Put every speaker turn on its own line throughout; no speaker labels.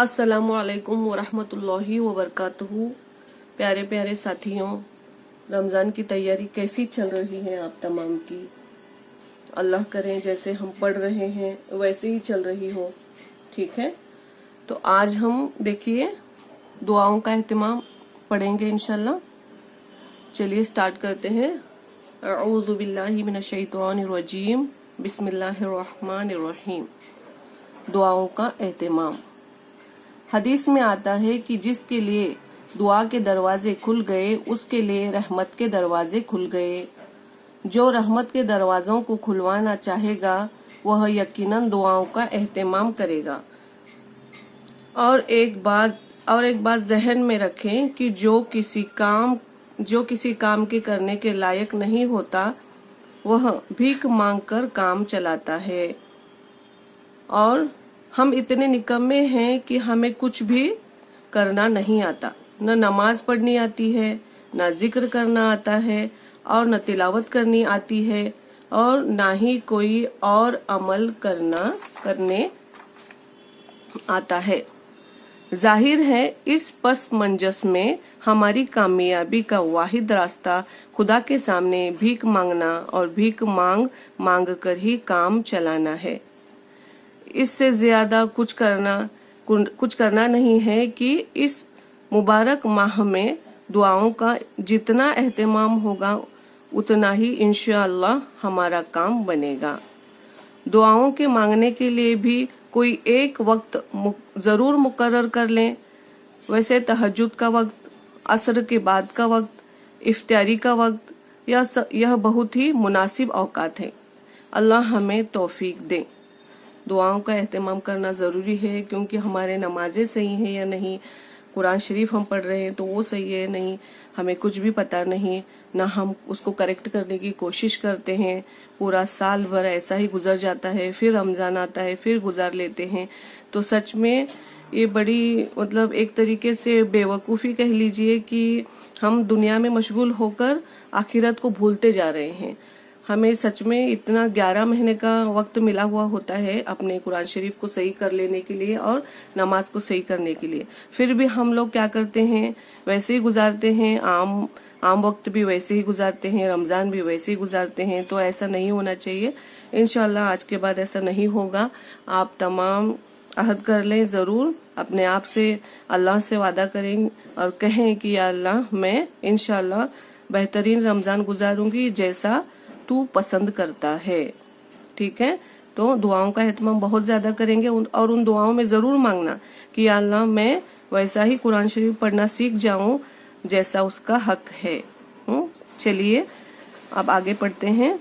अस्सलामुअलैकुम वरहमतुल्लाहि वबरकातुहू। प्यारे प्यारे साथियों, रमज़ान की तैयारी कैसी चल रही है आप तमाम की? अल्लाह करें जैसे हम पढ़ रहे हैं वैसे ही चल रही हो। ठीक है, तो आज हम देखिए दुआओं का एहतिमाम पढ़ेंगे इंशाल्लाह। चलिए स्टार्ट करते हैं। अऊज़ु बिल्लाहि मिनश शैतानिर रजीम, बिस्मिल्लाहिर रहमानिर रहीम। दुआओं का एहतिमाम। हदीस में आता है कि जिसके लिए दुआ के दरवाजे खुल गए उसके लिए रहमत के दरवाजे खुल गए। जो रहमत के दरवाजों को खुलवाना चाहेगा वह यकीनन दुआओं का एहतिमाम करेगा। और एक बात जहन में रखें कि जो किसी काम के करने के लायक नहीं होता वह भीख मांगकर काम चलाता है। और हम इतने निकम्मे हैं कि हमें कुछ भी करना नहीं आता, न नमाज पढ़नी आती है, न जिक्र करना आता है और न तिलावत करनी आती है और ना ही कोई और अमल करने आता है। जाहिर है इस पस मंजस में हमारी कामयाबी का वाहिद रास्ता खुदा के सामने भीख मांगना और भीख मांग कर ही काम चलाना है। इससे ज्यादा कुछ करना नहीं है कि इस मुबारक माह में दुआओं का जितना एहतिमाम होगा उतना ही इंशाअल्लाह हमारा काम बनेगा। दुआओं के मांगने के लिए भी कोई एक वक्त जरूर मुकर्रर कर लें। वैसे तहज्जुद का वक्त, असर के बाद का वक्त, इफ्तारी का वक्त, यह बहुत ही मुनासिब औकात है। अल्लाह हमें तौफीक दे। दुआओं का एहतिमाम करना ज़रूरी है क्योंकि हमारे नमाजें सही हैं या नहीं, कुरान शरीफ हम पढ़ रहे हैं तो वो सही है नहीं, हमें कुछ भी पता नहीं, ना हम उसको करेक्ट करने की कोशिश करते हैं। पूरा साल भर ऐसा ही गुजर जाता है, फिर रमज़ान आता है, फिर गुजार लेते हैं। तो सच में ये बड़ी एक तरीके से बेवकूफ़ी कह लीजिए कि हम दुनिया में मशगूल होकर आखिरत को भूलते जा रहे हैं। हमें सच में इतना 11 महीने का वक्त मिला हुआ होता है अपने कुरान शरीफ को सही कर लेने के लिए और नमाज को सही करने के लिए, फिर भी हम लोग क्या करते हैं, वैसे ही गुजारते हैं। आम वक्त भी वैसे ही गुजारते हैं, रमजान भी वैसे ही गुजारते हैं। तो ऐसा नहीं होना चाहिए। इंशाल्लाह आज के बाद ऐसा नहीं होगा। आप तमाम अहद कर लें, जरूर अपने आप से अल्लाह से वादा करें और कहें कि या अल्लाह मैं इंशाल्लाह बेहतरीन रमजान गुजारूंगी जैसा तू पसंद करता है। ठीक है, तो दुआओं का एहतिमाम बहुत ज्यादा करेंगे और उन दुआओं में जरूर मांगना कि या अल्लाह मैं वैसा ही कुरान शरीफ पढ़ना सीख जाऊं जैसा उसका हक है। चलिए अब आगे पढ़ते हैं।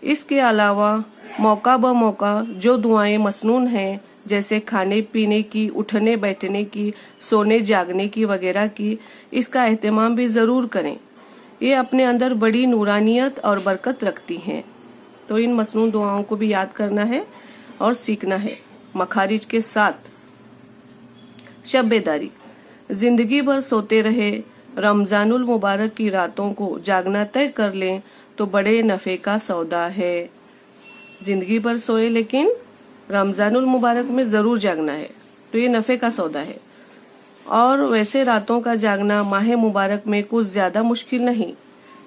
इसके अलावा मौका ब मौका जो दुआएं मसनून हैं, जैसे खाने पीने की, उठने बैठने की, सोने जागने की वगैरह की, इसका एहतिमाम भी जरूर करें। ये अपने अंदर बड़ी नूरानियत और बरकत रखती हैं। तो इन मसनून दुआओं को भी याद करना है और सीखना है मखारिज के साथ। शब बेदारी। जिंदगी भर सोते रहे, रमजानुल मुबारक की रातों को जागना तय कर लें तो बड़े नफे का सौदा है। जिंदगी भर सोए लेकिन रमजानुल मुबारक में जरूर जागना है, तो ये नफे का सौदा है। और वैसे रातों का जागना माह मुबारक में कुछ ज्यादा मुश्किल नहीं।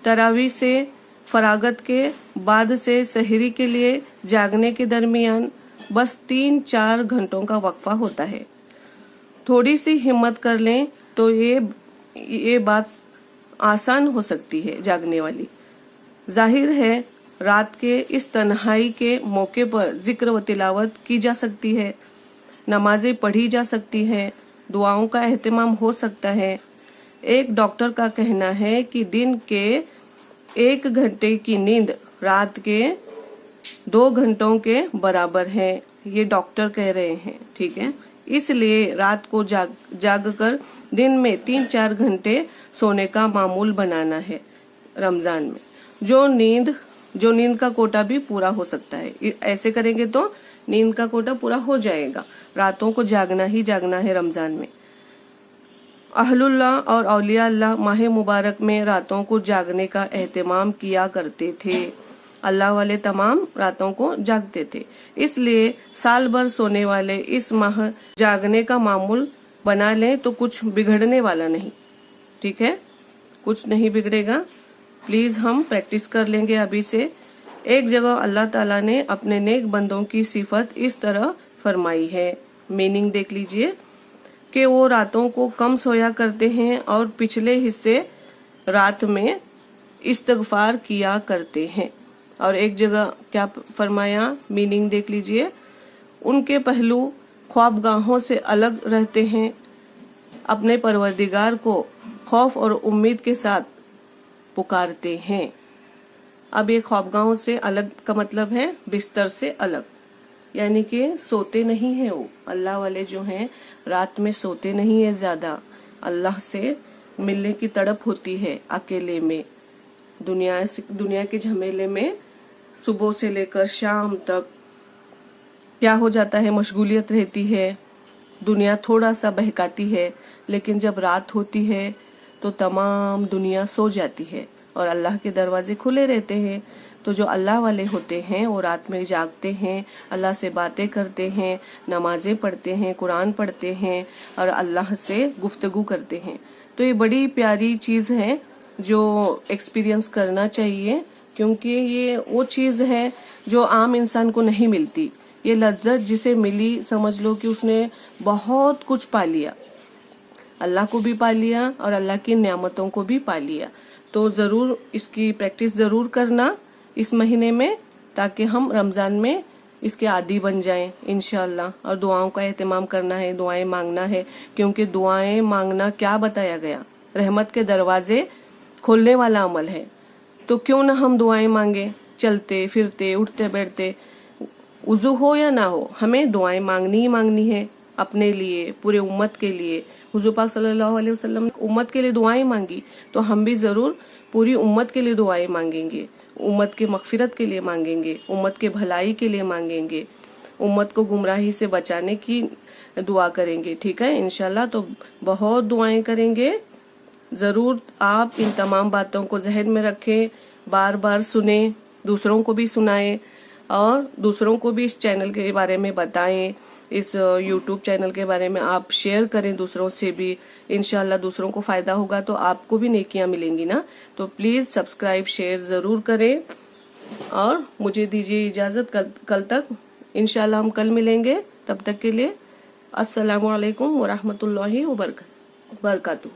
तरावी से फरागत के बाद से सहरी के लिए जागने के दरमियान बस 3-4 घंटों का वक्फा होता है। थोड़ी सी हिम्मत कर लें तो ये बात आसान हो सकती है जागने वाली। जाहिर है रात के इस तन्हाई के मौके पर जिक्र व तिलावत की जा सकती है, नमाजें पढ़ी जा सकती है, दुआओं का एहतिमाम हो सकता है। एक डॉक्टर का कहना है कि दिन के 1 घंटे की नींद रात के 2 घंटों के बराबर है। ये डॉक्टर कह रहे हैं। ठीक है, इसलिए रात को जाग कर दिन में 3-4 घंटे सोने का मामूल बनाना है रमजान में। जो नींद का कोटा भी पूरा हो सकता है। ऐसे करेंगे तो नींद का कोटा पूरा हो जाएगा। रातों को जागना ही जागना है रमजान में। अहलुल्लाह और औलिया अल्लाह माह मुबारक में रातों को जागने का एहतिमाम किया करते थे। अल्लाह वाले तमाम रातों को जागते थे। इसलिए साल भर सोने वाले इस माह जागने का मामूल बना लें तो कुछ बिगड़ने वाला नहीं। ठीक है, कुछ नहीं बिगड़ेगा। प्लीज हम प्रैक्टिस कर लेंगे अभी से। एक जगह अल्लाह ताला ने अपने नेक बंदों की सिफत इस तरह फरमाई है, मीनिंग देख लीजिए, कि वो रातों को कम सोया करते हैं और पिछले हिस्से रात में इस्तगफार किया करते हैं। और एक जगह क्या फरमाया, मीनिंग देख लीजिए, उनके पहलू ख्वाबगाहों से अलग रहते हैं, अपने परवरदिगार को खौफ और उम्मीद के साथ पुकारते हैं। अब ये ख्वाबगाहों से अलग का मतलब है बिस्तर से अलग, यानी कि सोते नहीं है वो। अल्लाह वाले जो हैं रात में सोते नहीं है ज्यादा, अल्लाह से मिलने की तड़प होती है अकेले में। दुनिया के झमेले में सुबह से लेकर शाम तक क्या हो जाता है, मशगूलियत रहती है, दुनिया थोड़ा सा बहकाती है, लेकिन जब रात होती है तो तमाम दुनिया सो जाती है और अल्लाह के दरवाजे खुले रहते हैं। तो जो अल्लाह वाले होते हैं वो रात में जागते हैं, अल्लाह से बातें करते हैं, नमाजें पढ़ते हैं, कुरान पढ़ते हैं और अल्लाह से गुफ्तगू करते हैं। तो ये बड़ी प्यारी चीज है जो एक्सपीरियंस करना चाहिए, क्योंकि ये वो चीज है जो आम इंसान को नहीं मिलती। ये लज्जत जिसे मिली, समझ लो कि उसने बहुत कुछ पा लिया, अल्लाह को भी पा लिया और अल्लाह की नेमतों को भी पा लिया। तो जरूर इसकी प्रैक्टिस जरूर करना इस महीने में, ताकि हम रमजान में इसके आदी बन जाएं इंशाअल्लाह। और दुआओं का एहतमाम करना है, दुआएं मांगना है, क्योंकि दुआएं मांगना क्या बताया गया, रहमत के दरवाजे खोलने वाला अमल है। तो क्यों ना हम दुआएं मांगे, चलते फिरते उठते बैठते, उजू हो या ना हो, हमें दुआएं मांगनी ही मांगनी है, अपने लिए, पूरे उम्मत के लिए। हुजूर पाक सल्लल्लाहु अलैहि वसल्लम ने उम्मत के लिए दुआएं मांगी, तो हम भी जरूर पूरी उम्मत के लिए दुआएं मांगेंगे, उम्मत के मगफिरत के लिए मांगेंगे, उम्मत के भलाई के लिए मांगेंगे, उम्मत को गुमराही से बचाने की दुआ करेंगे। ठीक है इंशाल्लाह। तो बहुत दुआएं करेंगे जरूर। आप इन तमाम बातों को जहन में रखें, बार बार सुने, दूसरों को भी सुनाएं और दूसरों को भी इस चैनल के बारे में बताएं, इस YouTube चैनल के बारे में आप शेयर करें दूसरों से भी। इंशाल्लाह दूसरों को फायदा होगा तो आपको भी नेकियां मिलेंगी ना। तो प्लीज सब्सक्राइब शेयर जरूर करें और मुझे दीजिए इजाजत। कल तक इंशाल्लाह हम कल मिलेंगे। तब तक के लिए अस्सलामु अलैकुम व रहमतुल्लाहि व बरकातुहू।